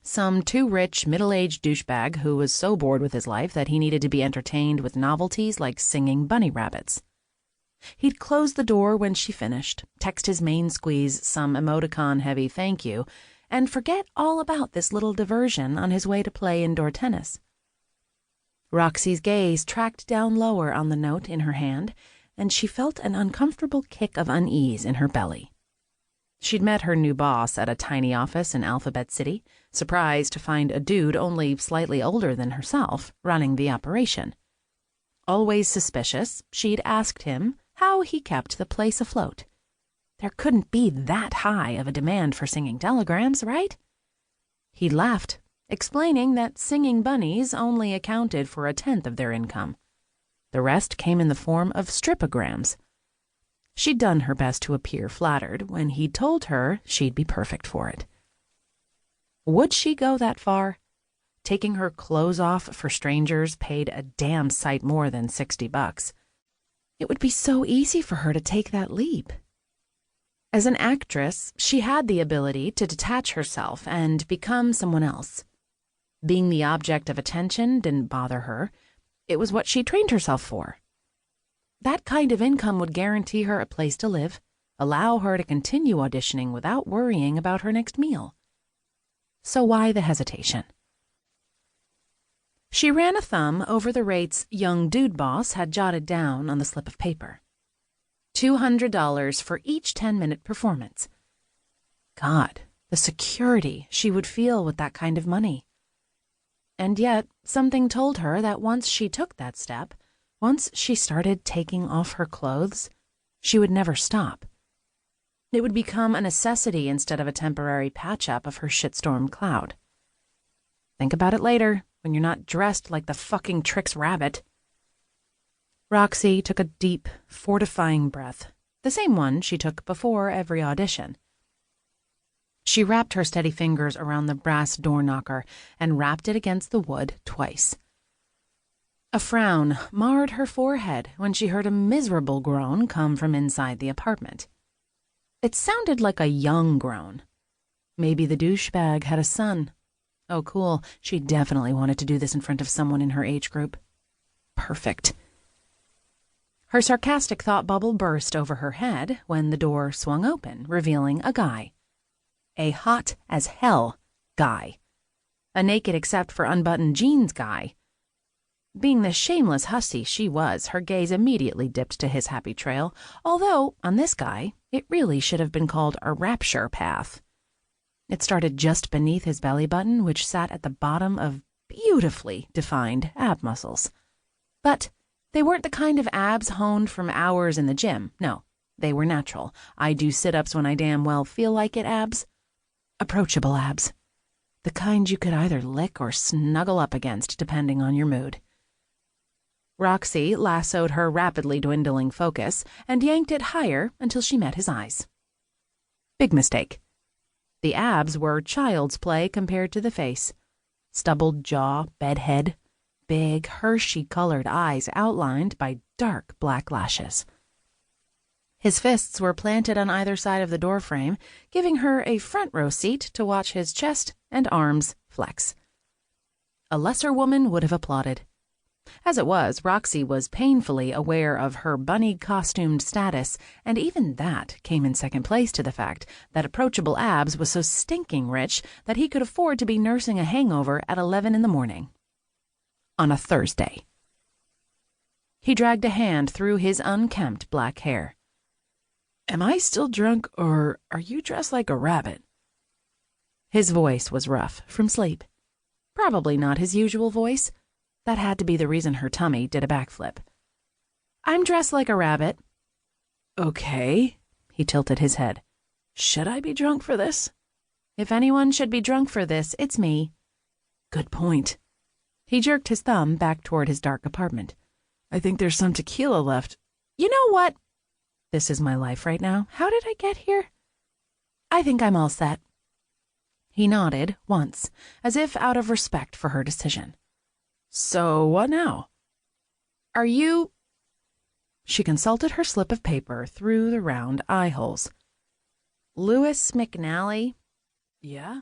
some too rich, middle-aged douchebag who was so bored with his life that he needed to be entertained with novelties like singing bunny rabbits. He'd close the door when she finished, text his main squeeze some emoticon-heavy thank you, and forget all about this little diversion on his way to play indoor tennis. Roxy's gaze tracked down lower on the note in her hand, and she felt an uncomfortable kick of unease in her belly. She'd met her new boss at a tiny office in Alphabet City, surprised to find a dude only slightly older than herself running the operation. Always suspicious, she'd asked him how he kept the place afloat. There couldn't be that high of a demand for singing telegrams, right? He laughed, explaining that singing bunnies only accounted for 1/10 of their income. The rest came in the form of stripograms. She'd done her best to appear flattered when he'd told her she'd be perfect for it. Would she go that far? Taking her clothes off for strangers paid a damn sight more than $60. It would be so easy for her to take that leap. As an actress, she had the ability to detach herself and become someone else. Being the object of attention didn't bother her. It was what she trained herself for. That kind of income would guarantee her a place to live, allow her to continue auditioning without worrying about her next meal. So why the hesitation? She ran a thumb over the rates young dude boss had jotted down on the slip of paper. $200 for each 10-minute performance. God, the security she would feel with that kind of money. And yet, something told her that once she took that step, once she started taking off her clothes, she would never stop. It would become a necessity instead of a temporary patch-up of her shitstorm cloud. Think about it later, when you're not dressed like the fucking Trix rabbit. Roxy took a deep, fortifying breath, the same one she took before every audition. She wrapped her steady fingers around the brass door knocker and rapped it against the wood twice. A frown marred her forehead when she heard a miserable groan come from inside the apartment. It sounded like a young groan. Maybe the douchebag had a son. Oh, cool. She definitely wanted to do this in front of someone in her age group. Perfect. Her sarcastic thought bubble burst over her head when the door swung open, revealing a guy. A hot-as-hell guy. A naked except for unbuttoned jeans guy. Being the shameless hussy she was, her gaze immediately dipped to his happy trail, although, on this guy, it really should have been called a rapture path. It started just beneath his belly button, which sat at the bottom of beautifully defined ab muscles. But they weren't the kind of abs honed from hours in the gym. No, they were natural. I do sit-ups when I damn well feel like it abs. Approachable abs. The kind you could either lick or snuggle up against, depending on your mood. Roxy lassoed her rapidly dwindling focus and yanked it higher until she met his eyes. Big mistake. The abs were child's play compared to the face. Stubbled jaw, bedhead, big Hershey-colored eyes outlined by dark black lashes. His fists were planted on either side of the doorframe, giving her a front row seat to watch his chest and arms flex. A lesser woman would have applauded. As it was, Roxy was painfully aware of her bunny-costumed status, and even that came in second place to the fact that approachable abs was so stinking rich that he could afford to be nursing a hangover at 11 in the morning. On a Thursday. He dragged a hand through his unkempt black hair. "Am I still drunk, or are you dressed like a rabbit?" His voice was rough from sleep. Probably not his usual voice. That had to be the reason her tummy did a backflip. "I'm dressed like a rabbit." "Okay." He tilted his head. "Should I be drunk for this?" "If anyone should be drunk for this, it's me." "Good point." He jerked his thumb back toward his dark apartment. "I think there's some tequila left." "You know what? This is my life right now. How did I get here? I think I'm all set." He nodded once, as if out of respect for her decision. "So what now?" "Are you—" She consulted her slip of paper through the round eye holes. "Louis McNally?" "Yeah?"